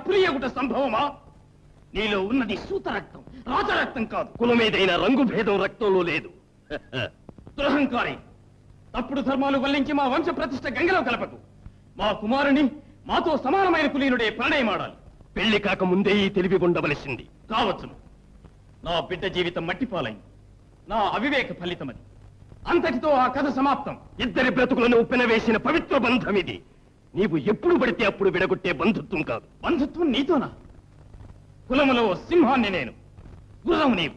పులియగుట సంభవమా? నీలో ఉన్నది సూత రక్తం, రాజరక్తం కాదు. కులమేదైనా రంగు భేదం రక్తంలో లేదు. దురహంకారి, తప్పుడు ధర్మాలు వల్లించి మా వంశ ప్రతిష్ట గంగలో కలపకు. మా కుమారుని మాతో సమానమైన కులీనుడే ప్రణయమాడాలి. పెళ్లి కాక ముందే ఈ తెలివి ఉండవలసింది. కావచ్చును. నా బిడ్డ జీవితం మట్టిపాలైంది. నా అవివేక ఫలితమది. అంతటితో ఆ కథ సమాప్తం. ఇద్దరి బ్రతుకులను ఉప్పెనవేసిన పవిత్ర బంధం ఇది. నీవు ఎప్పుడు పడితే అప్పుడు విడగొట్టే బంధుత్వం కాదు. బంధుత్వం నీతోనా? కులములో సింహాన్ని నేను, గుర్రం నీవు.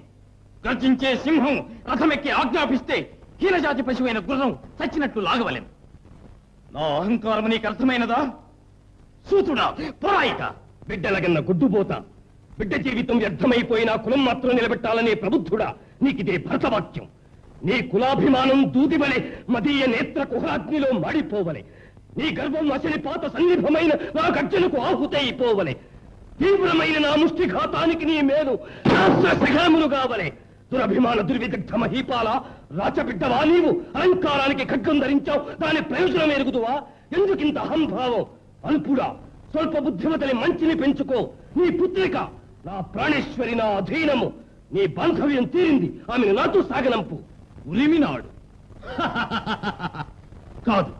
గర్జించే సింహం రథమెక్కి ఆజ్ఞాపిస్తే హీనజాతి పశువైన గుర్రం చచ్చినట్లు లాగవలెను. నా అహంకారం నీకు అర్థమైనదా? సూతుడా, పొరాయిక, బిడ్డలగన్న గుడ్డుపోతా. బిడ్డ జీవితం వ్యర్థమైపోయినా కులం మాత్రం నిలబెట్టాలనే ప్రబుద్ధుడా, నీకిదే భరతవాక్యం. నీ కులాభిమానం దూదివలే మదీయ నేత్ర కుహరాగ్నిలో మాడిపోవలే. నీ గర్వం అసలి పాత సన్నిభమైన నా గర్జనకు ఆహుతైపోవలే. తీవ్రమైన నా ముష్టిఘాతానికి నీ మేలు సహములు కావలే. దురభిమాన దుర్విదగ్ధ మహీపాల, రాచబిడ్డవా నీవు? అలంకారానికి ఖడ్గం ధరించావు, దాని ప్రయోజనం ఎరుగుదువా? ఎందుకింత అహంభావం? అల్పుడా, స్వల్ప బుద్ధిమతని మంచిని పెంచుకో. నీ పుత్రిక నా ప్రాణేశ్వరి, నా అధీనము. నీ బాంధవ్యం తీరింది, ఆమెను నాతో సాగనంపు. ఉరిమినాడు కాదు,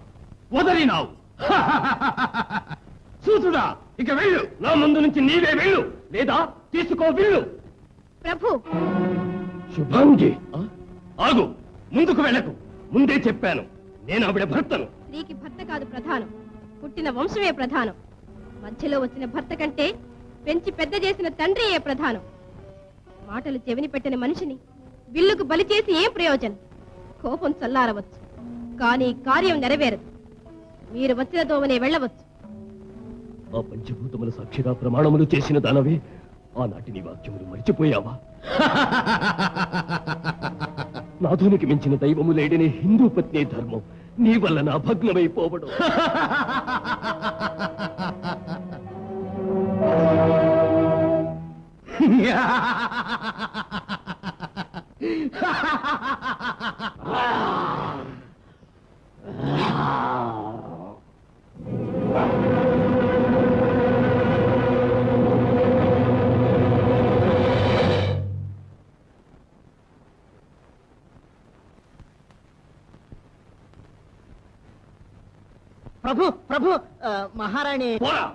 వదలినావు. సూతుడా, ఇక వెళ్ళు. నా ముందు నుంచి నీవే వెళ్ళు, లేదా తీసుకో వెళ్ళు. ప్రభు, శుభాంగి, ఆగు. ముందుకు వెళ్ళకు. ముందే చెప్పాను, నేను ఆవిడ భర్తను. స్త్రీకి భర్త కాదు ప్రధానం, పుట్టిన వంశమే ప్రధానం. మధ్యలో వచ్చిన భర్త కంటే పెంచి పెద్ద చేసిన తండ్రియే ప్రధానం. మాటలు చెవిని పెట్టిన మనిషిని విల్లుకు బలి చేసి ఏం ప్రయోజనం? కోపం చల్లారవచ్చు, కానీ కార్యం నెరవేరదు. మీరు వచ్చిన దోవనే వెళ్ళవచ్చు. ఆ పంచభూతముల సాక్షిగా ప్రమాణములు చేసిన దానవే, ఆనాటి నీ వాక్యములు మరిచిపోయావా? నాథునికి మించిన దైవము లేడనే హిందూ పత్ని ధర్మం నీ వల్ల నా భగ్నమైపోవడం. ప్రభు ప్రభు, మహారాణి. పోరా.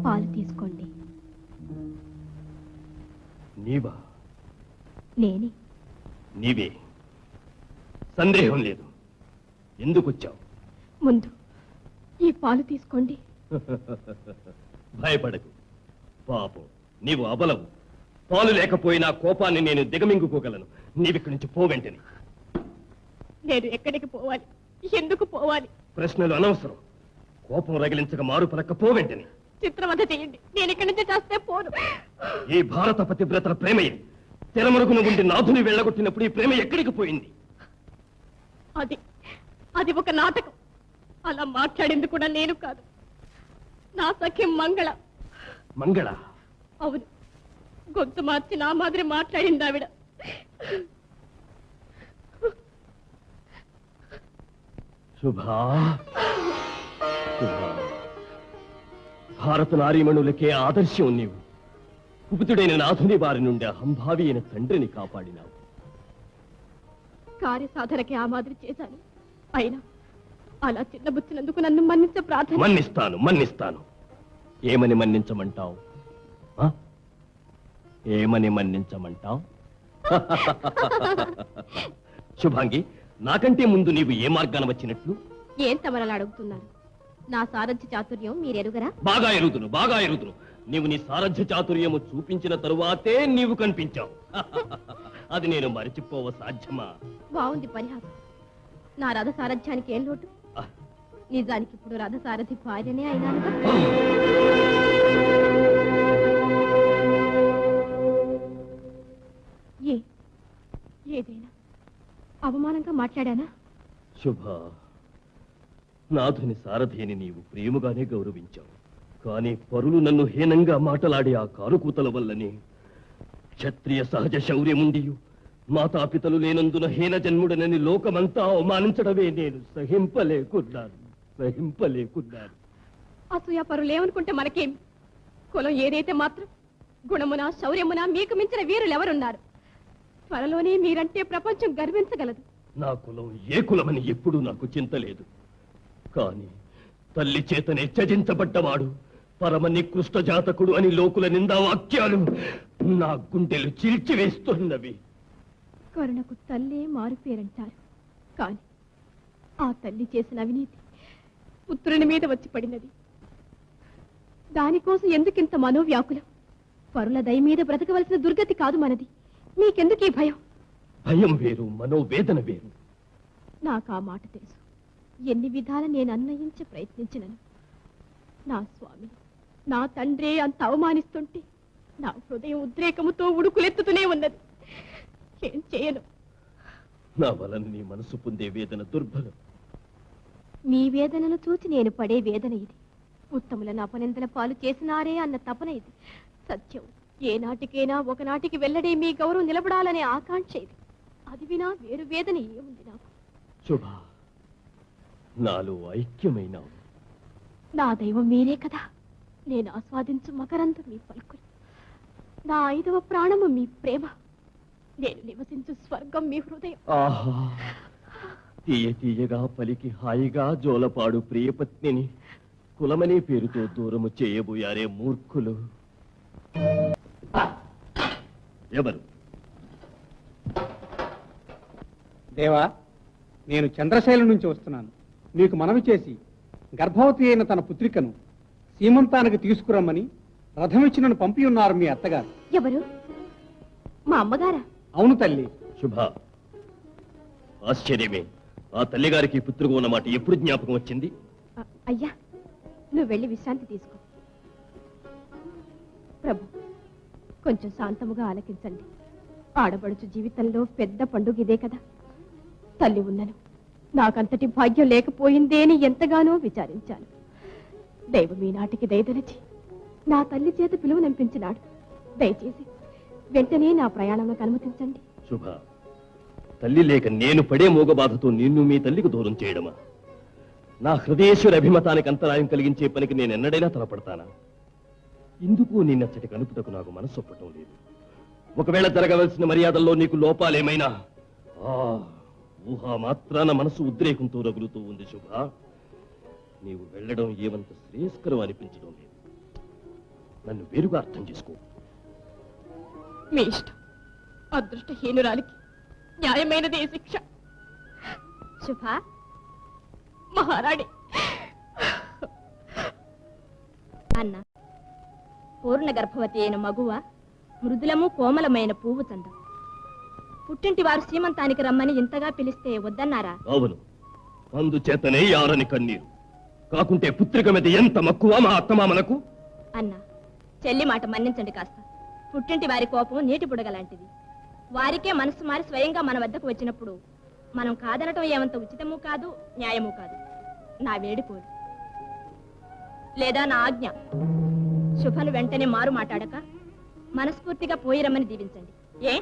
పాలు తీసుకోండి. నీవా? నేనే. నీవే, సందేహం లేదు. ఎందుకు వచ్చావు? ముందు ఈ పాలు తీసుకోండి. భయపడకు. పాపం, నీవు అబలవు. పాలు లేకపోయినా కోపాన్ని నేను దిగమింగుకోగలను. నీవిక్కడి నుంచి పో వెంటనే. నేను ఎక్కడికి పోవాలి? ఎందుకు పోవాలి? ప్రశ్నలు అనవసరం. కోపం రగిలించక మారు పలక్క పో వెంటనే. చిత్రవధ చేయండి, నేను ఇక్కడి నుంచి చేస్తే పోను. ఈ భారత పతివ్రతల ప్రేమయే తెరమరుగున ఉండి నాథుని వెళ్ళగొట్టినప్పుడు ఈ ప్రేమ ఎక్కడికి పోయింది? అది ఒక నాటకం. అలా మాట్లాడింది కూడా నేను కాదు, నా సఖి మంగళ. మంగళ? అవును, గొంతు మార్చి నా మాదిరి మాట్లాడింది ఆవిడ. శుభా, భారత నారీమణులకే ఆదర్శం నీవు. కుపితుడైన నాథుని వారి నుండి అహంభావి అయిన తండ్రిని కాపాడినావు. కార్యసాధనకి ఆ మాదిరి చేశాను. అయినా అలా చిన్నబుచ్చినందుకు నన్ను మన్నించ ప్రార్థన. మన్నిస్తాను. ఏమని మన్నించమంటావు? ఏమని మన్నించమంటావు? శుభాంగి, నాకంటే ముందు నీవు ఏ మార్గాన వచ్చినట్లు? ఏం తమరలా అడుగుతున్నారు? నా సారథ్య చాతుర్యం మీరెరుగరా? బాగా ఎరుగుదును. నీవు నీ సారథ్య చాతుర్యము చూపించిన తరువాతే నీవు కనిపించావు. అది నేను మరిచిపోవ సాధ్యమా? బాగుంది పరిహాసం. నా రథ సారథ్యానికి ఏం లోటు? నిజానికి ఇప్పుడు రథ సారథి భార్యనే అయినానుగా. ఏదైనా అవమానంగా మాట్లాడానా? శుభ, నాథుని సారథిని నీవు ప్రేమగానే గౌరవించావు. కానీ పరులు నన్ను హీనంగా మాటలాడే ఆ కారుకూతల వల్లనే క్షత్రియ సహజ శౌర్యముండియు మాతాపితలు లేనందున హీన జన్ముడనని లోకమంతా అవమానించడమే నేను సహింపలేకున్నాను. అసూయ పరులేమనుకుంటే మనకేం? కులం ఏదైతే మాత్రం గుణమున శౌర్యమున మీకు మించిన వీరులెవరున్నారు? త్వరలోనే మీరంటే ప్రపంచం గర్వించగలదు. నా కులం ఏ కులమని ఎప్పుడూ నాకు చింత లేదు. కాని తల్లి చేతనే త్యజించబడ్డవాడు పరమ నికృష్ట జాతకుడు అని లోకుల నిందా వాక్యాలు నా గుండెలు చీల్చివేస్తున్నవి. కరుణకు తల్లే మారుపేరంటారు. కాని ఆ తల్లి చేసిన అవినీతి పుత్రుని మీద వచ్చి పడినది. దానికోసం ఎందుకింత మనోవ్యాకులం? పరుల దయ మీద బ్రతకవలసిన దుర్గతి కాదు మనది. మీకెందుకీ భయం? భయం వేరు, మనోవేదన వేరు. నాకు ఆ మాట తెలుసు. ఎన్ని విధాల నేను అన్వయించ ప్రయత్నించినను నా స్వామి, నా తండ్రే అంత అవమానిస్తుంటే నా హృదయం ఉద్రేకముతో ఉడుకులెత్తుతూనే ఉన్నది. ఏం చేయను? నా వలన నీ మనసు పొందే వేదన దుర్బలం. మీ వేదనను చూచి నేను పడే వేదన ఇది. ఉత్తములను అపనిందల పాలు చేసినారే అన్న తపన ఇది. సత్యం ఏనాటికైనా ఒకనాటికి వెల్లడే మీ గౌరవం నిలబడాలనే ఆకాంక్ష ఇది. అది వినా వేరు వేదన ఏముంది నాకు? శుభ, నాలో ఐక్యమైనావు. నా దైవం మీరే కదా. నేను ఆస్వాదించు మకరందు మీ పలుకులు, నా 5వ ప్రాణము మీ ప్రేమ, నేను నివసించు స్వర్గం మీ హృదయం. ఆహా, తీయగా పలికి హాయిగా జోలపాడు ప్రియపత్నిని కులమనే పేరుతో దూరము చేయబోయారే మూర్ఖులు. ఎవరు? దేవా, నేను చంద్రశైలం నుంచి వస్తున్నాను. నీకు మనవి చేసి గర్భవతి అయిన తన పుత్రికను సీమంతానికి తీసుకురమ్మని రథమిచ్చినను పంపి ఉన్నారు మీ అత్తగారు. ఎవరు? మా అమ్మగారా? అవును తల్లి. శుభ, ఆశ్చర్యమే. ఆ తల్లిగారికి పుత్రుగా ఉన్నమాట ఎప్పుడు జ్ఞాపకం వచ్చింది? అయ్యా, నువ్వు వెళ్ళి విశ్రాంతి తీసుకో. ప్రభు, కొంచెం శాంతముగా ఆలకించండి. ఆడబడుచు జీవితంలో పెద్ద పండుగ ఇదే కదా. తల్లి ఉన్నను, నాకంతటి భాగ్యం లేకపోయిందే అని ఎంతగానో విచారించాను. దైవం ఈనాటికి దయదలచి నా తల్లి చేత పిలువనంపించినాడు. దయచేసి వెంటనే నా ప్రయాణంలో అనుమతించండి. శుభ, తల్లి లేక నేను పడే మోగబాధతో నిన్ను మీ తల్లికి దూరం చేయడమా? నా హృదయేశ్వరి అభిమతానికి అంతరాయం కలిగించే పనికి నేను ఎన్నడైనా తలపడతానా? ఇందుకు నిన్నచ్చటి కనుపుటకు నాకు మనసు ఒప్పటం లేదు. ఒకవేళ జరగవలసిన మర్యాదల్లో నీకు లోపాలేమైనా ఊహా మాత్రాన మనసు ఉద్రేకంతో రగులుతూ ఉంది. శుభ, నీవు వెళ్ళడం ఏమంత శ్రేయస్కరం అనిపించడం లేదు. నన్ను వేరుగా అర్థం చేసుకో. మీ ఇష్టం. అదృష్టహీనురాలికి న్యాయమైనదే శిక్ష. శుభ, మహారాణి. అన్న, పూర్ణ గర్భవతి అయిన మగువ మృదులము కోమలమైన పువ్వు చందం. పుట్టింటి వారు సీమంతానికి రమ్మని ఇంతగా పిలిస్తే వద్దన్నారా? అవును, అందుచేతనే యారని కన్నీరు. కాకుంటే పుత్రిక మీద ఎంత మక్కువ మా అత్తమామలకు. అన్న, చెల్లి మాట మన్నించండి కాస్త. పుట్టింటి వారి కోపం నీటి బుడగలాంటిది. వారికే మనసు మారి స్వయంగా మన వద్దకు వచ్చినప్పుడు మనం కాదనటం ఏమంత ఉచితము కాదు, న్యాయము కాదు. నా వేడిపోదు లేదా నా ఆజ్ఞ. శుభను వెంటనే మారు మాట్లాడక మనస్ఫూర్తిగా పోయిరమ్మని దీవించండి. ఏ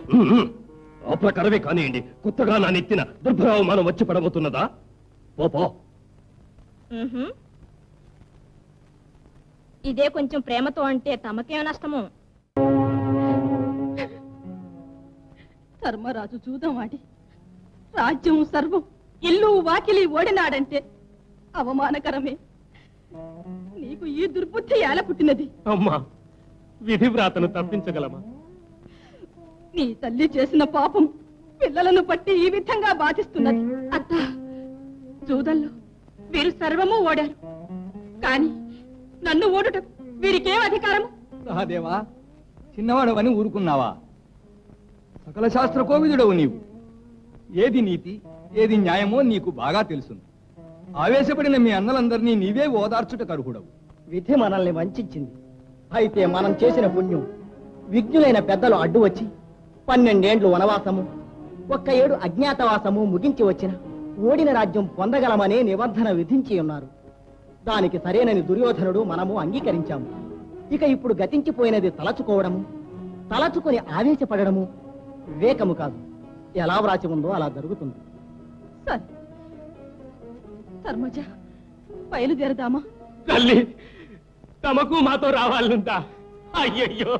ఆ ప్రకారమే కానివ్వండి. కొత్తగా నా నెత్తిన దుర్భావమానం వచ్చి పడబోతున్నదా? పోపో. ఇదే కొంచెం ప్రేమతో అంటే తమకేం నష్టము? ధర్మరాజు చూద్దాం ఆడి రాజ్యం సర్వం ఇల్లు వాకిలి ఓడినాడంటే అవమానకరమే. నీకు ఈ దుర్బుద్ధి ఎలా పుట్టినది? అమ్మా, విధివ్రాతను తప్పించగలమా? నీ తల్లి చేసిన పాపం పిల్లలను బట్టి ఈ విధంగా బాధిస్తున్నది. అత్త, జూదంలో వీరు సర్వము ఓడారు. కానీ నన్ను ఓడుట వీరికేం అధికారము? సహదేవా, చిన్నవాడవని ఊరుకున్నావా? సకల శాస్త్ర కోవిదుడవు నీవు. ఏది నీతి ఏది న్యాయమో నీకు బాగా తెలుసు. ఆవేశపడిన మీ అన్నలందరినీ నీవే ఓదార్చుట కరుకుడవు. విధి మనల్ని వంచింది. అయితే మనం చేసిన పుణ్యం విజ్ఞులైన పెద్దలు అడ్డు వచ్చి 12 ఏండ్లు వనవాసము 1 ఏడు అజ్ఞాతవాసము ముగించి వచ్చిన ఓడిన రాజ్యం పొందగలమనే నిబంధన విధించి ఉన్నారు. దానికి సరేనని దుర్యోధనుడు మనము అంగీకరించాము. ఇక ఇప్పుడు గతించిపోయినది తలచుకోవడము, తలచుకొని ఆవేశపడము వివేకము కాదు. ఎలా వ్రాచి ఉందో అలా జరుగుతుంది. సరే, ధర్మజ, బయలుదేరదామా? తల్లి, తమకు మాతో రావాలంతా. అయ్యయ్యో,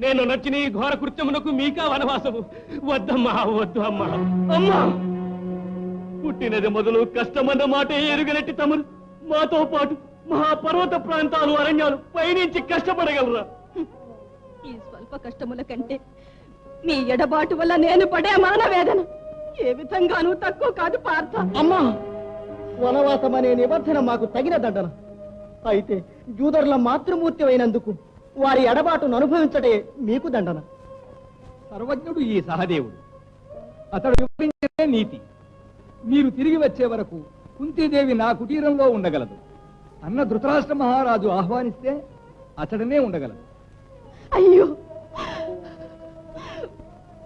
నేను నచ్చిన ఈ ఘోర కృత్యమునకు మీకా వనవాసము. వద్దమ్మా, వద్దు అమ్మా. అమ్మా, పుట్టినది మొదలు కష్టమన్న మాట ఎరుగనట్టి తమరు మాతో పాటు మహాపర్వత ప్రాంతాలు అరణ్యాలు పైనుంచి కష్టపడగలరా? ఈ స్వల్ప కష్టముల కంటే మీ ఎడబాటు వల్ల నేను పడే మరణ వేదన ఏ విధంగానూ తక్కువ కాదు పార్థ. అమ్మా, వనవాసం అనే నిబంధన మాకు తగిన దండన. అయితే జూదర్ల మాతృమూర్తి అయినందుకు వారి ఎడబాటును అనుభవించటే మీకు దండన. సర్వజ్ఞుడు ఈ సహదేవుడు. అతడు వివరించే నీతి. మీరు తిరిగి వచ్చే వరకు కుంతీదేవి నా కుటీరంలో ఉండగలదు. అన్న ధృతరాష్ట్ర మహారాజు ఆహ్వానిస్తే అతడనే ఉండగలదు. అయ్యో,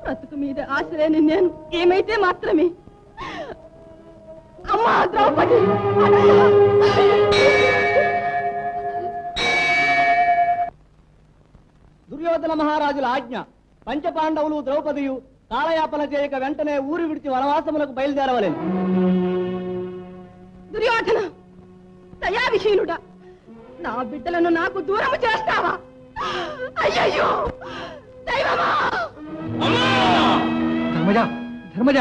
బ్రతుకు మీద ఆశలేని నేను ఏమైతే మాత్రమే. అమ్మా ద్రౌపది, దుర్యోధన మహారాజుల ఆజ్ఞ. పంచపాండవులు ద్రౌపదియు కాలయాపన చేయక వెంటనే ఊరు విడిచి వనవాసములకు బయలుదేరవలేదు. దుర్యోధన, దయావిహీనుడా, నా బిడ్డలను నాకు దూరం చేస్తావా? అయ్యయ్యో, దైవమా! ధర్మజ, ధర్మజ,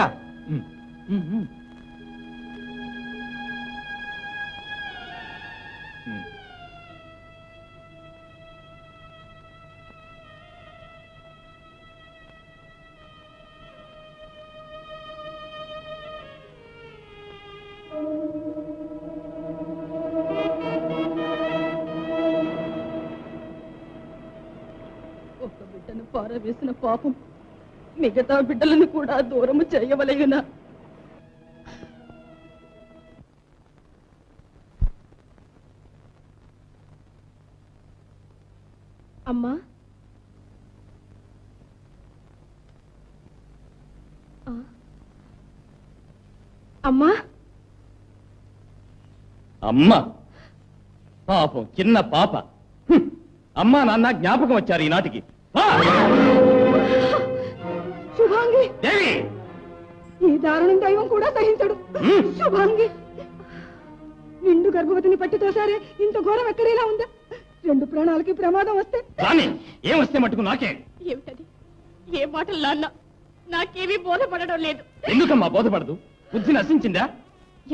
ఒక బిడ్డను పారవేసిన పాపం మిగతా బిడ్డలను కూడా దూరము చేయవలయునా? అమ్మా, అమ్మా, అమ్మ పాపం, చిన్న పాప. అమ్మా నాన్న జ్ఞాపకం వచ్చారు ఈనాటికి. శుభాంగి, దేవి, ఈ దారుణం దైవం కూడా సహించడు. శుభాంగి, నిండు గర్భవతిని పట్టితో సరే ఇంత ఘోరం ఎక్కడైనా ఉందా? 2 ప్రాణాలకి ప్రమాదం వస్తే రాని ఏమొస్తే మటుకు నాకే. ఏమిటది? ఏ మాటలు నాన్న? నాకేమీ బోధపడడం లేదు. ఎందుకమ్మా బోధపడదు? బుద్ధి నశించిందా?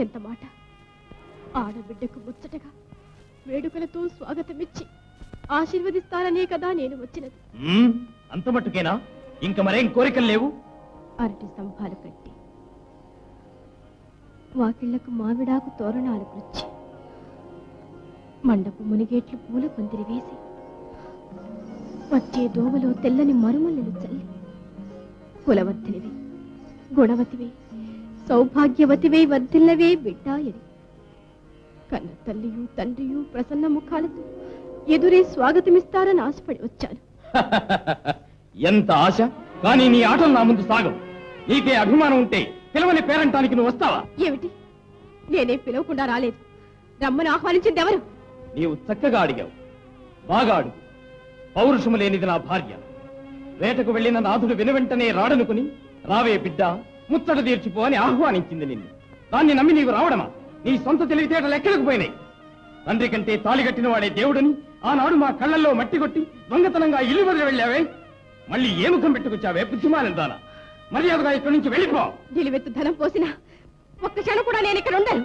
ఎంత మాట! ఆడబిడ్డకు ముచ్చటగా వేడుకలతో స్వాగతమిచ్చి ఆశీర్వదిస్తాననే కదా నేను వచ్చినది. అంత మట్టుకేనా? ఇంక మరేం కోరికలు లేవు? అరటి స్తంభాలు కట్టి వాకిళ్లకు మామిడాకు తోరణాలు గుచ్చి మండపు మునిగేట్లు పూల పందిరి వేసి వచ్చే దోవలో తెల్లని మరుమల్లెలు చల్లి కులవర్తినివి, గుణవతివే, సౌభాగ్యవతివే వర్ధిల్లవే బిడ్డాయని కన్న తల్లియు తండ్రియు ప్రసన్న ముఖాలతో ఎదురే స్వాగతమిస్తారని ఆశపడి వచ్చాను. ఎంత ఆశ! కానీ నీ ఆటలు నా ముందు సాగవు. నీకే అభిమానం ఉంటే పిలవని పేరంటానికి నువ్వు వస్తావా? ఏమిటి? నేనేం పిలవకుండా రాలేదు. రమ్మని ఆహ్వానించింది ఎవరు? నీవు చక్కగా అడిగావు. బాగా అడుగు. పౌరుషము లేనిది నా భార్య. వేటకు వెళ్లిన నాథుడు వెనువెంటనే రాడనుకుని రావే బిడ్డ, ముచ్చట తీర్చిపో అని ఆహ్వానించింది నిన్ను. దాన్ని నమ్మి నీవు రావడమా? నీ సొంత తెలివితేటలు ఎక్కడికి పోయినాయి? తండ్రి కంటే తాలిగట్టిన వాడే దేవుడని ఆనాడు మా కళ్ళల్లో మట్టి కొట్టి దొంగతనంగా ఇల్లు వదిలి వెళ్ళావే. మళ్ళీ ఏ ముఖం పెట్టుకొచ్చావే బుద్ధిమానందానా? మర్యాదగా ఇక్కడి నుంచి వెళ్ళిపో. నిలువెత్తు ధనం పోసిన ఒక్క క్షణం కూడా నేను ఇక్కడ ఉండను.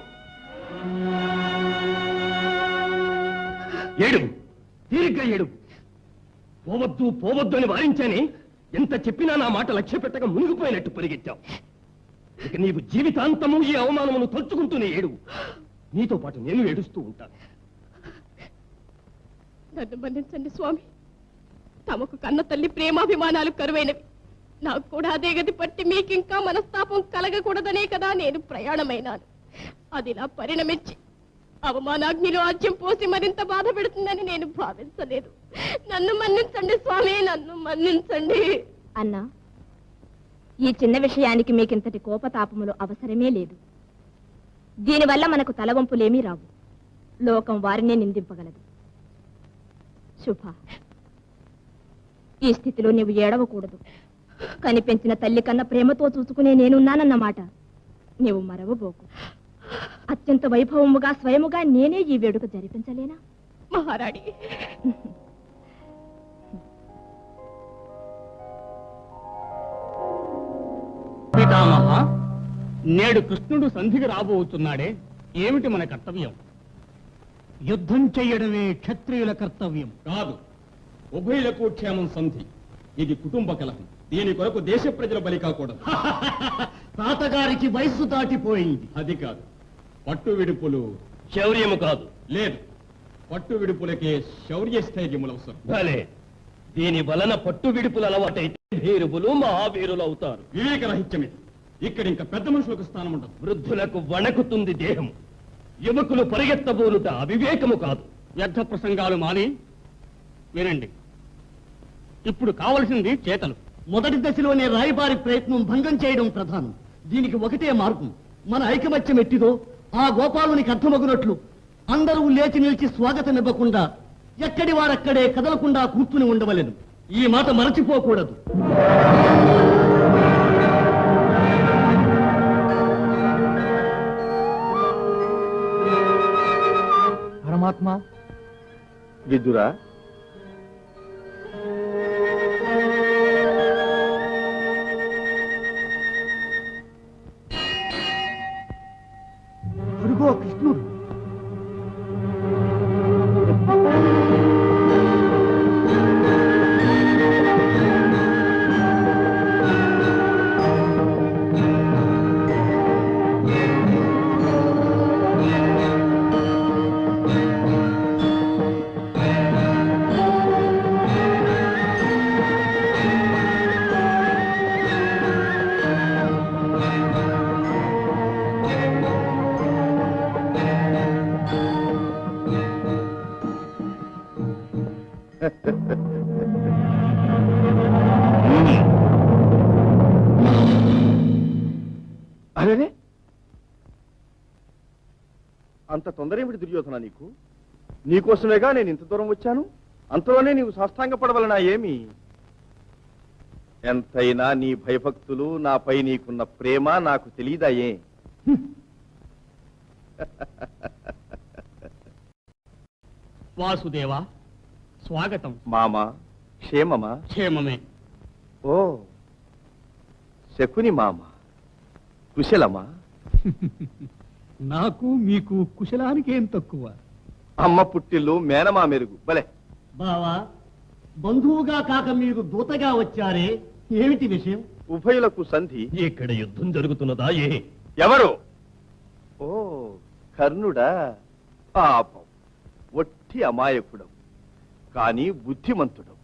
ఏడు, తీరిగ్గా ఏడు. పోవద్దు పోవద్దు అని వారించానే. ఎంత చెప్పినా నా మాట లక్ష్య పెట్టక మునిగిపోయినట్టు పరిగెత్తావు. ఇక నీవు జీవితాంతము ఈ అవమానమును తలుచుకుంటూనే ఏడు. నీతో పాటు నేను ఏడుస్తూ ఉంటాను. నన్ను మన్నించండి స్వామి. తమకు కన్న తల్లి ప్రేమాభిమానాలు కరువైనవి. నాకు కూడా అదే గతి పట్టి మీకింకా మనస్తాపం కలగకూడదనే కదా నేను ప్రయాణమైనాను. అది నా పరిణమించి అవమానాగ్నిలో ఆజ్యం పోసి మరింత బాధ పెడుతుందని నేను భావించలేదు. నన్ను మన్నించండి స్వామి, నన్ను మన్నించండి. అన్నా, ఈ చిన్న విషయానికి మీకింతటి కోపతాపములు అవసరమే లేదు. దీనివల్ల మనకు తలవంపులేమీ రావు. లోకం వారినే నిందింపగలదు. శుభ, ఈ స్థితిలో నీవు ఏడవకూడదు. కనిపెంచిన తల్లి కన్నా ప్రేమతో చూసుకునే నేనున్నానన్నమాట నీవు మరవబోకు. అత్యంత వైభవముగా స్వయముగా నేనే ఈ వేడుక జరిపించలేనా? మహారాణి, పితామహ, నేడు కృష్ణుడు సంధికి రాబోతున్నాడే, ఏమిటి మన కర్తవ్యం? యుద్ధం చెయ్యడమే క్షత్రియుల కర్తవ్యం. కాదు, ఉభయులకు క్షేమం సంధి. ఇది కుటుంబ కలహం. దీని కొరకు దేశ ప్రజల బలి కాకూడదు. తాతగారికి వయస్సు దాటిపోయింది. అది కాదు, పట్టు విడుపులు శౌర్యము కాదు. లేదు, పట్టు విడుపులకే శౌర్యస్థైర్యములు అవసరం. భలే, దీని వలన పట్టు విడుపులు అలవాటైతే భీరువులు మహావీరులు అవుతారు. వివేక రహిత్యమే. ఇక్కడ ఇంకా పెద్ద మనుషులకు స్థానం ఉండదు. వృద్ధులకు వణకుతుంది దేహం. యువకులు పరిగెత్తబోలుట అవివేకము కాదు. వ్యర్థ ప్రసంగాలు మాని వినండి. ఇప్పుడు కావలసింది చేతలు. మొదటి దశలోనే రాయబారి ప్రయత్నం భంగం చేయడం ప్రధానం. దీనికి ఒకటే మార్గం. మన ఐకమత్యం ఎట్టిదో ఆ గోపాలునికి అర్థమగునట్లు అందరూ లేచి నిలిచి స్వాగతం ఇవ్వకుండా ఎక్కడి వారక్కడే కదలకుండా కూర్చుని ఉండవలెను. ఈ మాట మరచిపోకూడదు. పరమాత్మ, విదురా, అడుగో కృష్ణుడు. అరే, అంత తొందర ఏమిటి దుర్యోధన నీకు? నీకోసమేగా నేను ఇంత దూరం వచ్చాను. అంతలోనే నీవు సాష్టాంగపడవలనా ఏమి? ఎంతైనా నీ భయభక్తులు, నాపై నీకున్న ప్రేమ నాకు తెలియదాయే. వాసుదేవా, స్వాగతం. మామా, క్షేమమా? క్షేమమే. ఓ శకుని మామ, కుశలమా? నాకు మీకు కుశలానికి ఏం తక్కువ. అమ్మ పుట్టిల్లు మేనమా మెరుగు. భలే బావా, బంధువుగా కాక మీరు దూతగా వచ్చారే, ఏమిటి విషయం? ఉభయులకు సంధి. ఇక్కడ యుద్ధం జరుగుతున్నదా? ఏ ఎవరు? ఓ కర్ణుడా? పాపం, ఒట్టి అమాయకుడవు కాని బుద్ధిమంతుడవు.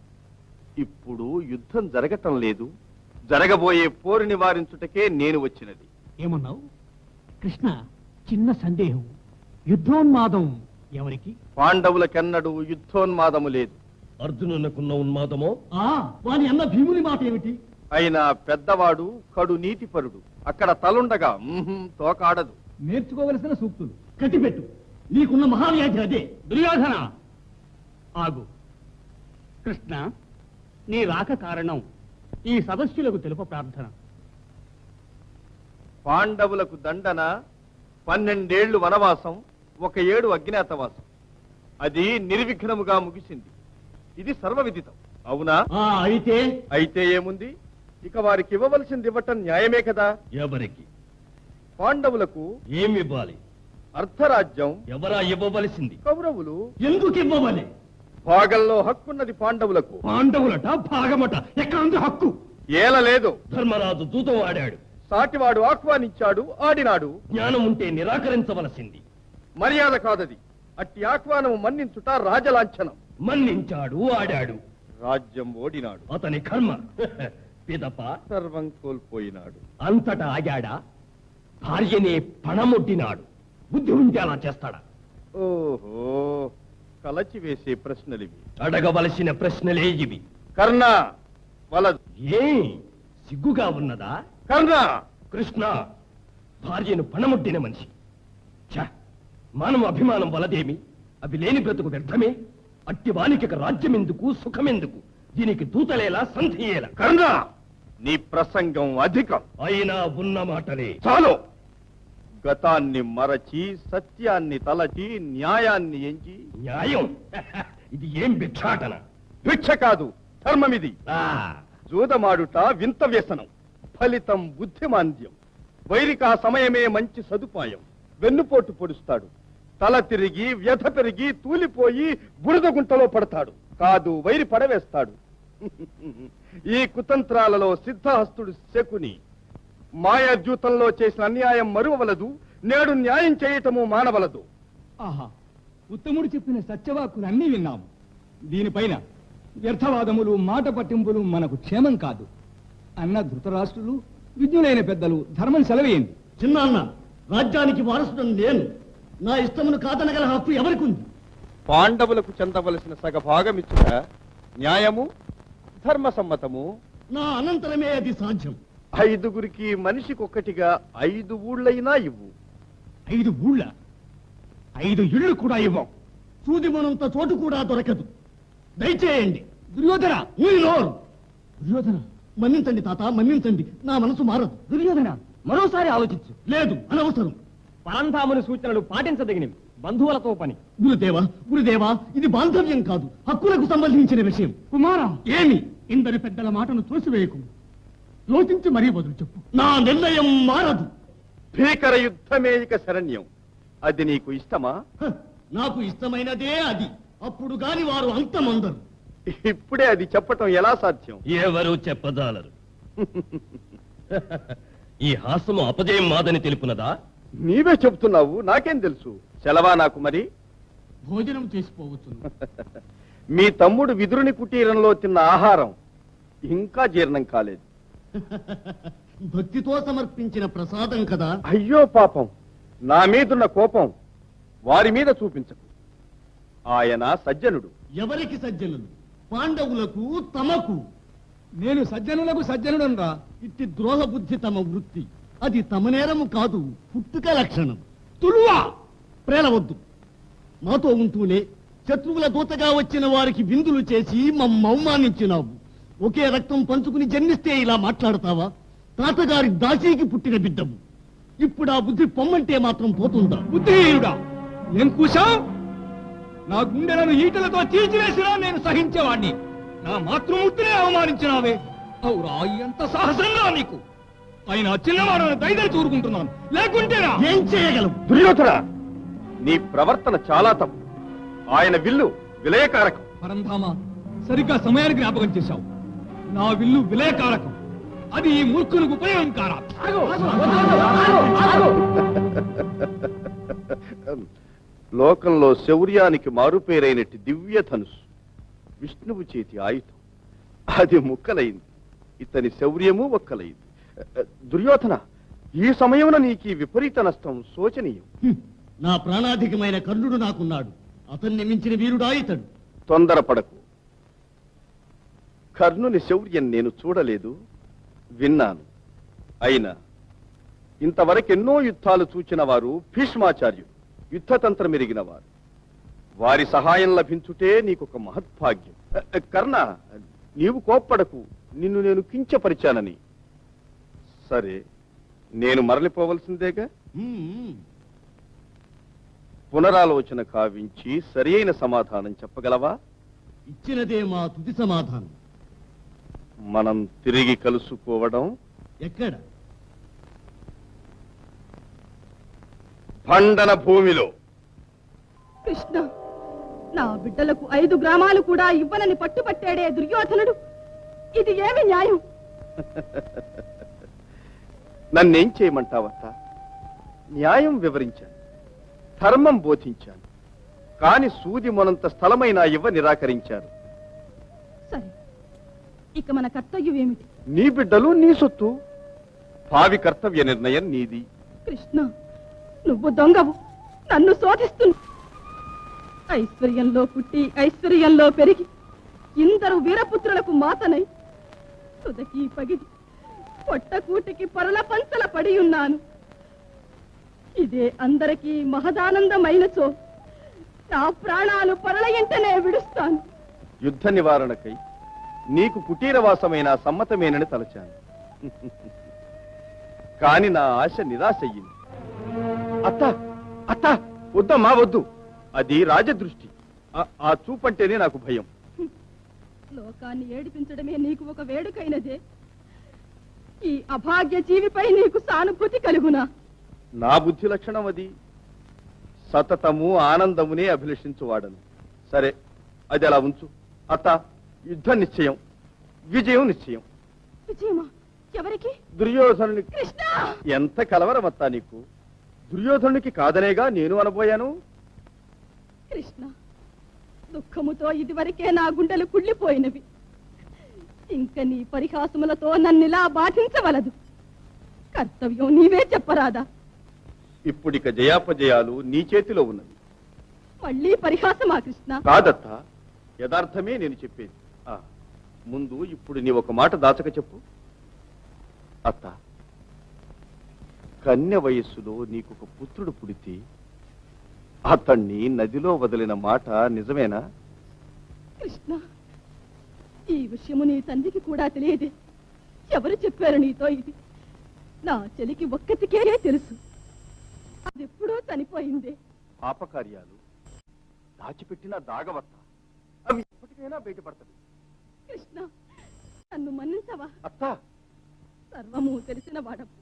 ఇప్పుడు యుద్ధం జరగటం లేదు. జరగబోయే పోరు నివారించుటకే నేను వచ్చినది. ఏమన్నావు కృష్ణ? చిన్న సందేహం. యుద్ధోన్మాదం ఎవరికి? పాండవులకెన్నడూ యుద్ధోన్మాదము లేదు. అర్జునునకున్న ఉన్మాదమో? వాని అన్న భీముని మాట ఏమిటి? అయినా పెద్దవాడు కడు నీతిపరుడు. అక్కడ తలుండగా తోకాడదు. నేర్చుకోవలసిన సూక్తులు. కట్టిపెట్టు. నీకున్న మహావ్యాధి అదే. దుర్యోధన, ఆగు. కృష్ణ, నీ రాక కారణం ఈ సదస్సులకు తెలుప ప్రార్థన. పాండవులకు దండన 12 ఏళ్లు వనవాసం, 1 ఏడు అజ్ఞాతవాసం. అది నిర్విఘ్నముగా ముగిసింది. ఇది సర్వవిదితం. అవునా? అయితే ఏముంది? ఇక వారికి ఇవ్వవలసింది ఇవ్వటం న్యాయమే కదా. ఎవరికి? పాండవులకు ఏమివ్వాలి? అర్ధరాజ్యం. ఎవరా ఇవ్వవలసింది? కౌరవులు. ఎందుకు ఇవ్వవలే? భాగంలో హక్కున్నది పాండవులకు. పాండవులట భాగమట. ఎక్కడ ఉంది హక్కు? ఏలలేదు. ధర్మరాజు దూతం ఆడాడు. సాటివాడు ఆహ్వానించాడు, ఆడినాడు. జ్ఞానం ఉంటే నిరాకరించవలసింది. మర్యాద కాదది. అట్టి ఆహ్వానము మన్నించుట రాజలాంఛనం. మన్నించాడు, ఆడాడు. రాజ్యం ఓడినాడు. అతని కర్మ. పిదప సర్వం కోల్పోయినాడు. అంతటా ఆగాడా? భార్యనే పణమొట్టినాడు. బుద్ధి ఉంటే అలా చేస్తాడా? ఓహో, కలచి వేసే ప్రశ్నలివి. అడగవలసిన ప్రశ్నలే ఇవి. కర్ణ వలదు. ఏ సిగ్గుగా ఉన్నదా? కర్ణ! కృష్ణ భార్యను పణముట్టిన మనిషి. ఛ! మానవ అభిమానం వలదేమి? అవి లేని బ్రతుకు వ్యర్థమే. అట్టి వానికి రాజ్యమెందుకు, సుఖమెందుకు? దీనికి దూతలేలా, సంధియేలా? కర్ణ! నీ ప్రసంగం అధికం. అయినా ఉన్న మాటలే. చాలు. గతాన్ని మరచి, సత్యాన్ని తలచి, న్యాయాన్ని ఎంచి. న్యాయం? ఇది ఏం భిక్షాటన? భిక్ష కాదు, ధర్మమిది. ఆ, జూదమాడుట వింత వ్యసనం. ఫలితం బుద్ధిమాంద్యం. వైరికా సమయమే మంచి సదుపాయం. వెన్నుపోటు పొడుస్తాడు. తల తిరిగి, వ్యధ పెరిగి, తూలిపోయి బురద గుంటలో పడతాడు. కాదు, వైరి పడవేస్తాడు. ఈ కుతంత్రాలలో సిద్ధహస్తుడు శకుని. మాయాద్యూతంలో చేసిన అన్యాయం మరువవలదు. నేడు న్యాయం చేయటము మానవలదు. ఆహా, ఉత్తముడు చెప్పిన సత్యవాక్కులు అన్నీ విన్నాము. దీనిపైన వ్యర్థవాదములు, మాట పట్టింపులు మనకు క్షేమం కాదు. అన్న ధృతరాష్ట్రులు, విజ్ఞులైన పెద్దలు ధర్మం సెలవేయండి. చిన్నాన్న, రాజ్యానికి వారసుడని నేను. నా ఇష్టమును కాదనగల హక్కు ఎవరికి ఉంది? పాండవులకు చెందవలసిన సగభాగమిచ్చుట న్యాయము, ధర్మసమ్మతము. నా అనంతరమే అది సాధ్యం. 5గురికి మనిషికొక్కటిగా 5 ఊళ్ళైనా ఇవ్వు. 5 ఊళ్ళ? 5 ఇళ్ళు కూడా ఇవ్వం. సూది మనంత చోటు కూడా దొరకదు. దయచేయండి. దుర్యోధన! దుర్యోధన, మన్నించండి తాత, మన్నించండి. నా మనసు మారదు. దుర్యోధన, మరోసారి ఆలోచించు. లేదు, అనవసరం. పరంధాముని సూచనలు పాటించదగినవి. బంధువులతో పని. గురుదేవా, ఇది బాంధవ్యం కాదు, హక్కులకు సంబంధించిన విషయం. కుమారా, ఏమి? ఇందరి పెద్దల మాటను తోసివేయకు. యోచించి మరీ బదులు చెప్పు. నా నిర్ణయం మారదు. భీకర యుద్ధమే ఇక శరణ్యం. అది నీకు ఇష్టమా? నాకు ఇష్టమైనదే అది. అప్పుడు గాని వారు అంతమందరు. ఇప్పుడే అది చెప్పటం ఎలా సాధ్యం? ఎవరు చెప్పదాలరు. ఈ హాస్యము అపజయం మాదని తెలుపునదా? నీవే చెప్తున్నావు, నాకేం తెలుసు. సెలవా నాకు మరి? భోజనం చేసిపోవచ్చు. మీ తమ్ముడు విదురుని కుటీరంలో తిన్న ఆహారం ఇంకా జీర్ణం కాలేదు. భక్తితో సమర్పించిన ప్రసాదం కదా. అయ్యో పాపం, నా మీదున్న కోపం వారి మీద చూపించకు. ఆయన సజ్జనుడు. ఎవరికి సజ్జనులు? పాండవులకు, తమకు. నేను సజ్జనులకు సజ్జనుడనరా. ఇట్టి ద్రోహ బుద్ధి తమ వృత్తి. అది తమ నేరము కాదు, పుట్టుక లక్షణం. తులువా! ప్రేలవద్దు. మాతో ఉంటూనే శత్రువుల దూతగా వచ్చిన వారికి విందులు చేసి మమ్మ అవమానించినావు. ఒకే రక్తం పంచుకుని జన్మిస్తే ఇలా మాట్లాడతావా? తాతగారి దాసీకి పుట్టిన బిడ్డము. ఇప్పుడు ఆ బుద్ధి పొమ్మంటే మాత్రం పోతుందా? బుద్ధిహీనుడా! ఏం కూశావు? నా గుండెలను ఈటలతో తీర్చివేసినా నేను సహించేవాణ్ణి. నా మాతృమూర్తినే అవమానించినావే. అవురా, ఎంత సాహసంగా నీకు! ఆయన చిన్నవాడని దైదలు చూరుకుంటున్నాను. లేకుంటేనా ఏం చేయగలవు? దుర్యోధన, నీ ప్రవర్తన చాలా తప్పు. ఆయన విల్లు విలయకారకం. పరంధామ, సరిగ్గా సమయానికి జ్ఞాపకం చేశావు. నా విల్లు విలయకారకం. అది ఈ మూర్ఖులకు ఉపయోగం కారా. లోకంలో శౌర్యానికి మారుపేరైనట్టి దివ్య ధనుసు విష్ణువు చేతి ఆయుధం. అది ముక్కలైంది. ఇతని శౌర్యము ఒక్కలైంది. దుర్యోధన, ఈ సమయమున నీకు విపరీత నష్టం శోచనీయం. నా ప్రాణాధికమైన కర్ణుడు నాకున్నాడు. అతన్ని మించిన వీరుడా ఇతడు. తొందరపడకు. కర్ణుని శౌర్యం నేను చూడలేదు, విన్నాను. అయినా ఇంతవరకెన్నో యుద్ధాలు చూచిన వారు భీష్మాచార్యులు, యుద్ధతంత్రం ఎరిగిన వారు. వారి సహాయం లభించుటే నీకొక మహద్భాగ్యం. కర్ణ, నీవు కోప్పడకు. నిన్ను నేను కించపరిచానని. సరే, నేను మరలిపోవలసిందేగా. పునరాలోచన కావించి సరి అయిన సమాధానం చెప్పగలవా? ఇచ్చినదే మా తుది సమాధానం. మనం తిరిగి కలుసుకోవడం ఎక్కడ? భండన భూమిలో. కృష్ణ, నా బిడ్డలకు 5 గ్రామాలు కూడా ఇవ్వనని పట్టుపట్టాడే దుర్యోధనుడు. ఇది ఏమి న్యాయం? నన్నేం చేయమంటావత్త? న్యాయం వివరించాను. ధర్మం బోధించాను. కాని సూది మొనంత స్థలమైనా ఇవ్వ నిరాకరించారు. సరే, ఇక మన కర్తవ్యం ఏమిటి? నీ బిడ్డలు నీ సొత్తు. భావి కర్తవ్య నిర్ణయం నీది. కృష్ణ, నువ్వు దొంగవు, నన్ను శోధిస్తున్నా. ఐశ్వర్యంలో పుట్టి ఐశ్వర్యంలో పెరిగి ఇందరు వీరపుత్రులకు మాతనై తుదకి పగిడి పొట్టకూటికి పరుల పంచల పడి ఉన్నాను. ఇదే అందరికీ మహదానందమైనచో నా ప్రాణాలు పరుల ఇంటనే విడుస్తాను. యుద్ధ నివారణకై నీకు కుటీరవాసమైన సమ్మతమేనని తలచాను. కాని నా ఆశ నిరాశయ్యింది. అత్త అత్త, వద్దమ్మా వద్దు. అది రాజదృష్టి. ఆ చూపంటేనే నాకు భయం. లోకాన్ని ఏడిపించడమే నీకు ఒక వేడుకైనదే. ఈ అభాగ్య జీవిపై నీకు సానుభూతి కలుగునా? నా బుద్ధి లక్షణం అది. సతతము ఆనందమునే అభిలషించువాడను. సరే, అది అలా ఉంచు. అత్త, యుద్ధం నిశ్చయం, విజయం నిశ్చయం. విజయమా? ఎవరికి? దుర్యోధనుని. కృష్ణ! ఎంత కలవరమత్తా నీకు! దుర్యోధనునికి కాదనేగా నేను అనబోయాను. కృష్ణ, దుఃఖముతో ఇదివరకే నా గుండెలు కుళ్ళిపోయినవి. ఇంక నీ పరిహాసములతో నన్నిలా బాధించవలదు. కర్తవ్యం నీవే చెప్పరాదా? ఇప్పుడిక జయాపజయాలు నీ చేతిలో ఉన్నవి. మళ్ళీ పరిహాసమా కృష్ణ? కాదత్తా, యథార్థమే నేను చెప్పేది. ముందు ఇప్పుడు నీ ఒక మాట దాచక చెప్పు. అత్త, కన్య వయస్సులో నీకొక పుత్రుడు పుడితే అతన్ని నదిలో వదిలిన మాట నిజమేనా? కృష్ణ, ఈ విషయము నీ తండ్రికి కూడా తెలియదే. ఎవరు చెప్పారు నీతో ఇది? నా చెలికి ఒక్కతికే తెలుసు. అదెప్పుడో చనిపోయిందే. పాపకార్యాలు దాచిపెట్టిన దాగవత్త, అవి ఎప్పటికైనా బయటపడతాయి. కృష్ణ, నన్ను మన్నించవా? అత్త, సర్వము తెలిసిన వాడవు.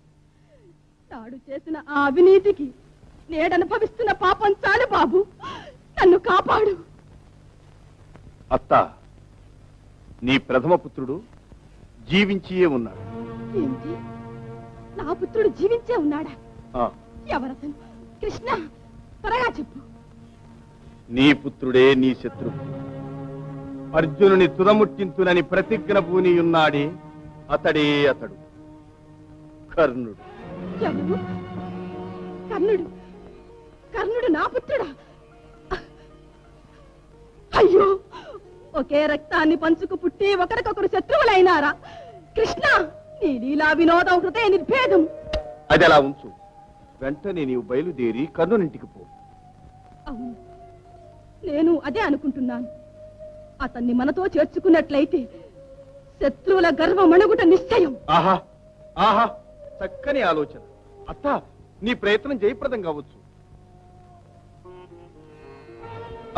తాడు చేసిన ఆ అవినీతికి నేడనుభవిస్తున్న పాపం చాలు బాబు. నన్ను కాపాడు. అత్త, నీ ప్రథమ పుత్రుడు జీవించియే ఉన్నాడు. ఏంటి? నా పుత్రుడు జీవించే ఉన్నాడా? ఆ, ఎవరతను? కృష్ణ, త్వరగా చెప్పు. నీ పుత్రుడే నీ శత్రువు. అర్జునుని తుదముట్టింతునని ప్రతిజ్ఞ పూనియున్నాడే, అతడే అతడు, కర్ణుడు. ఎవరు? కర్ణుడు? కర్ణుడు నా పుత్రుడా? అయ్యో, ఒకే రక్తాన్ని పంచుకు పుట్టి ఒకరికొకరు శత్రువులైనారా? కృష్ణ, నీ లీలా వినోదం హృదయ నిర్భేదం. అది అలా ఉంచు. వెంటనే నీవు బయలుదేరి కర్ణునింటికి పో. అవును, నేను అదే అనుకుంటున్నాను. అతన్ని మనతో చేర్చుకున్నట్లయితే శత్రువుల గర్వమణుగుట నిశ్చయం. ఆహా ఆహా, చక్కని ఆలోచన. అత్త, నీ ప్రయత్నం జయప్రదం కావచ్చు.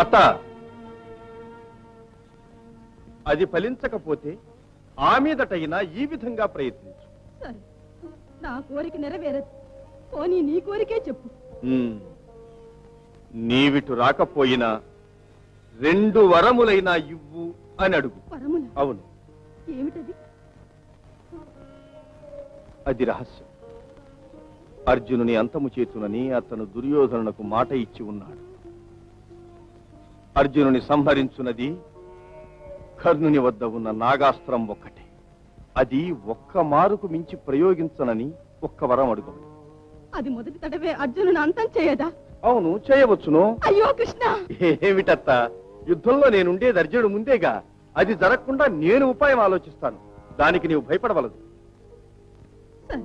అత్త, అది ఫలించకపోతే ఆ మీదటైనా ఈ విధంగా ప్రయత్నించు. సరే, నా కోరిక నెరవేరదు. పోనీ నీ కోరికే చెప్పు. నీవిటు రాకపోయినా 2 వరములైనా ఇవ్వు అని అడుగు. వరముల? అవును. ఏమిటది? అది రహస్యం. అర్జునుని అంతము చేతునని అతను దుర్యోధనునకు మాట ఇచ్చి ఉన్నాడు. అర్జునుని సంహరించున్నది కర్ణుని వద్ద ఉన్న నాగాస్త్రం ఒక్కటే. అది ఒక్క మారుకు మించి ప్రయోగించనని ఒక్క వరం అడుగు. అది మొదటి తడవే అర్జునుని అంతం చేయదా? అవును, చేయవచ్చును. అయ్యో కృష్ణ! ఏమిటత్త, యుద్ధంలో నేనుండేది అర్జునుడు ముందేగా. అది జరగకుండా నేను ఉపాయం ఆలోచిస్తాను. దానికి నీవు భయపడవలదు. సరే,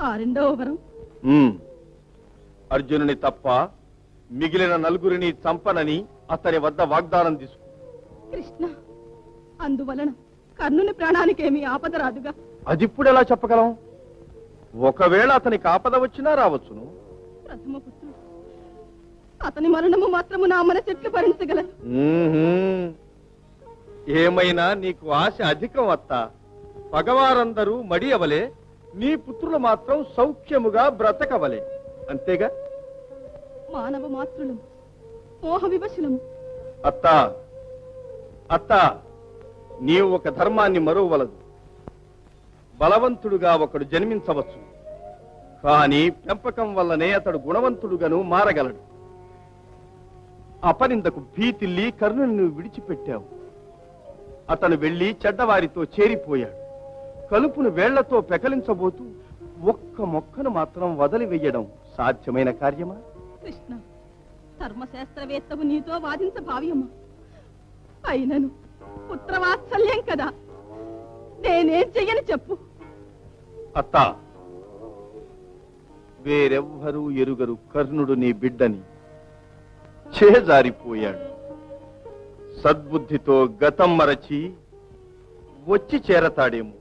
ఆ 2వ వరం? అర్జునుని తప్ప మిగిలిన 4 చంపనని అతని వద్ద వాగ్దానం తీసుకో. కృష్ణ, అందువలన కర్ణుని ప్రాణానికేమీ ఆపద రాదుగా? అదిప్పుడు ఎలా చెప్పగలం? ఒకవేళ అతనికి ఆపద వచ్చినా రావచ్చును. ప్రథమ పుత్రుడు, అతని మరణము మాత్రము నా మనసెట్లు భరించగలదు? ఏమైనా నీకు ఆశ అధికం అత్త. పగవారందరూ మడి అవలే, నీ పుత్రులు మాత్రం సౌఖ్యముగా బ్రతకవలే. అంతేగా? మానవ మాతృలం, మోహ వివశులము. అత్త అత్త, నీవు ఒక ధర్మాన్ని మరువవలదు. బలవంతుడుగా ఒకడు జన్మించవచ్చు, కానీ పెంపకం వల్లనే అతడు గుణవంతుడుగాను మారగలడు. అపనిందకు భీతిల్లి కర్ణుని విడిచిపెట్టావు. అతను వెళ్లి చెడ్డవారితో చేరిపోయాడు. కలుపును వేళ్లతో పెకలించబోతూ ఒక్క మొక్కను మాత్రం వదిలివేయడం సాధ్యమైన కార్యమా? కృష్ణ, ధర్మశాస్త్రవేత్తవు నీతో వాదించ భావ్యమా? అయినను పుత్రవాత్సల్యం కదా, నేనేం చెయ్యని చెప్పు. అత్త, వేరెవ్వరూ ఎరుగరు కర్ణుడు నీ బిడ్డని. చేజారిపోయాడు. సద్బుద్ధితో గతం మరచి వచ్చి చేరతాడేమో.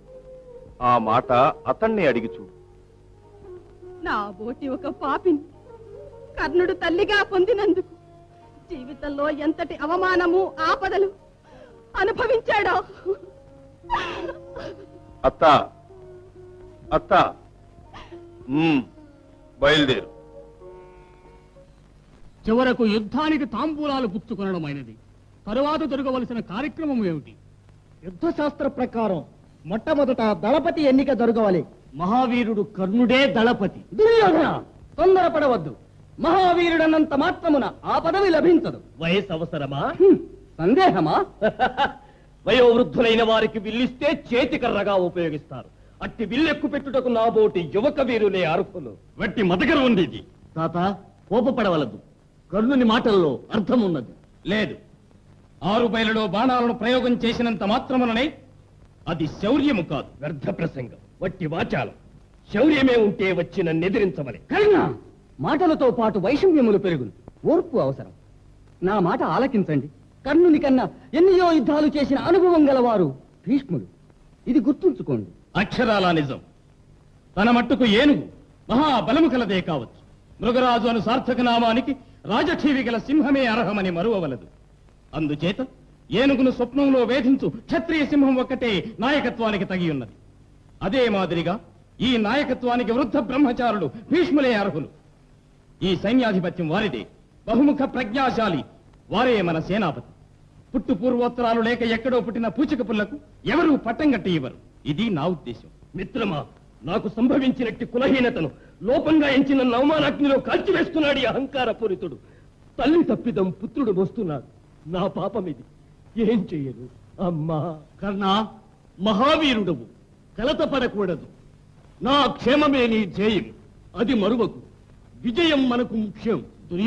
ఆ మాట అతన్ని అడిగి చూడు. నా బోటి ఒక పాపిని కర్ణుడు తల్లిగా పొందినందుకు జీవితంలో ఎంతటి అవమానము ఆపదలు అనుభవించాడో. అత్త అత్త, బయలుదేరు. చివరకు యుద్ధానికి తాంబూలాలు పుచ్చుకొనడమైనది. తరువాత జరగవలసిన కార్యక్రమం ఏమిటి? యుద్ధశాస్త్ర ప్రకారం మొట్టమొదట దళపతి ఎన్నిక జరగవాలి. మహావీరుడు కర్ణుడే దళపతి. దుర్యోధన, తొందరపడవద్దు. మహావీరుడన్నంత మాత్రమున ఆ పదవి లభించదు. వయసు అవసరమా? సందేహమా? వయోవృద్ధులైన వారికి విల్లిస్తే చేతికర్రగా ఉపయోగిస్తారు. అట్టి విల్లెక్కు పెట్టుటకు నాబోటి యువక వీరులే అర్హులు. వట్టి మతకర ఉండేది. తాత, కోపపడవలదు. కర్ణుని మాటల్లో అర్థం ఉన్నది. లేదు, 6 బయలులో బాణాలను ప్రయోగం చేసినంత మాత్రముననే అది శౌర్యము కాదు, వ్యర్థ ప్రసంగం, వట్టి వాచాలం. శౌర్యమే ఉంటే వచ్చి నన్ను ఎదిరించవలే. కర్ణ, మాటలతో పాటు వైషమ్యములు పెరుగును. ఓర్పు అవసరం. నా మాట ఆలకించండి. కర్ణుని కన్నా ఎన్నో యుద్ధాలు చేసిన అనుభవం గలవారు భీష్ముడు. ఇది గుర్తుంచుకోండి. అక్షరాల నిజం. తన మట్టుకు ఏనుగు మహాబలము కలదే కావచ్చు. మృగరాజు అను సార్థక నామానికి రాజఠీవి గల సింహమే అర్హమని మరువవలదు. అందుచేత ఏనుగును స్వప్నంలో వేధించు క్షత్రియ సింహం ఒక్కటే నాయకత్వానికి తగి ఉన్నది. అదే మాదిరిగా ఈ నాయకత్వానికి వృద్ధ బ్రహ్మచారులు భీష్ములే అర్హులు. ఈ సైన్యాధిపత్యం వారిదే. బహుముఖ ప్రజ్ఞాశాలి వారే మన సేనాపతి. పుట్టు పూర్వోత్తరాలు లేక ఎక్కడో పుట్టిన పూచిక పుల్లకు ఎవరూ పట్టం కట్టి ఇవ్వరు. ఇది నా ఉద్దేశం. మిత్రమా, నాకు సంభవించినట్టి కులహీనతను లోపంగా ఎంచిన నవమానాగ్నిలో కాల్చివేస్తున్నాడు ఈ అహంకార పూరితుడు. తల్లి తప్పిదం పుత్రుడు మోస్తున్నాడు. నా పాపమిది. ఏం చెయ్యను? అమ్మా. కర్ణ, మహావీరుడవు, కలత పడకూడదు. నా క్షేమమే నీ ధ్యేయం. అది మరువకు. విజయం మనకు ముఖ్యం.